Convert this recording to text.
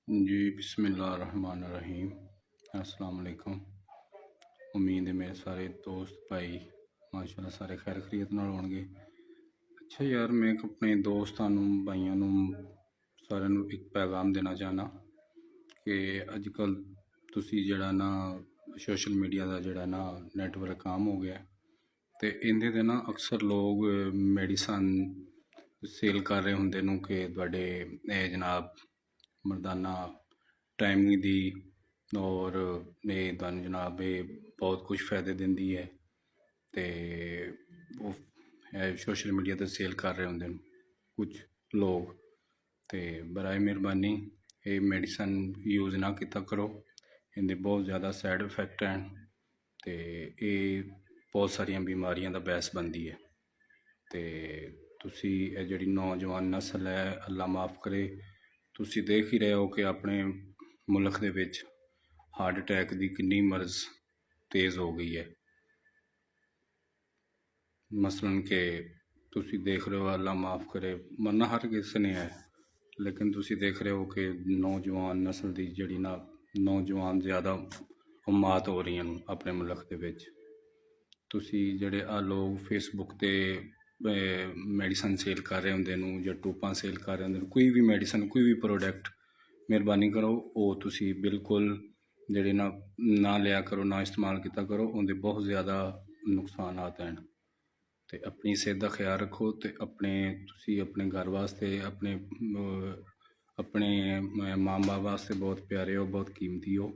जी बिस्मिल्लाहिर्रहमानिर्रहीम। अस्सलाम वालेकुम। उम्मीद है मेरे सारे दोस्त भाई माशाल्लाह सारे खैर खरीत नाल होणगे। अच्छा यार, मैं अपने दोस्तां नूं भाइयों नूं सारिਆਂ ਨੂੰ एक पैगाम देना चाहना कि अजकल तुसी जिहड़ा ना सोशल मीडिया का जिहड़ा ना नैटवर्क आम हो गया तो इहदे ते ना अक्सर लोग मेडिसन सेल कर रहे होंदे नूं कि तुहाडे जनाब मर्दाना टाइमिंग दी और ये तुहानूं जनाब ये बहुत कुछ फायदे दिंदी है तो सोशल मीडिया ते सेल कर रहे होंदे कुछ लोग। तो बराए मेहरबानी ये मेडिसन यूज़ ना किया करो, इनके बहुत ज़्यादा सैड इफेक्ट हैं तो ये बहुत सारिया बीमारियां का बैस बनती है। तो तुसी जिहड़ी नौजवान नस्ल है अल्लाह माफ़ करे, तुसी देख ही रहे हो कि अपने मुल्क दे विच हार्ट अटैक की कितनी मर्ज तेज़ हो गई है। मसलन के तुसी देख रहे हो, अल्लाह माफ़ करे, मरना हर किसी ने है, लेकिन तुसी देख रहे हो कि नौजवान नस्ल की जिहड़ी ना नौजवान ज़्यादा मौत हो रही हैं अपने मुल्क दे विच। तुसी जिहड़े आ लोग फेसबुक ते मेडिसन सेल कर रहे होंदे नूं जां टूपां सेल कर रहे होंदे, कोई भी मेडिसन कोई भी प्रोडक्ट मेहरबानी करो वो तुसी बिल्कुल जिहड़े ना लिया करो, ना इस्तेमाल किया करो, उनके बहुत ज़्यादा नुकसानात हैं। तो अपनी सेहत का ख्याल रखो तो अपने तुसी अपने घर वास्ते अपने माँ बाप वास्ते बहुत प्यारे हो, बहुत कीमती हो।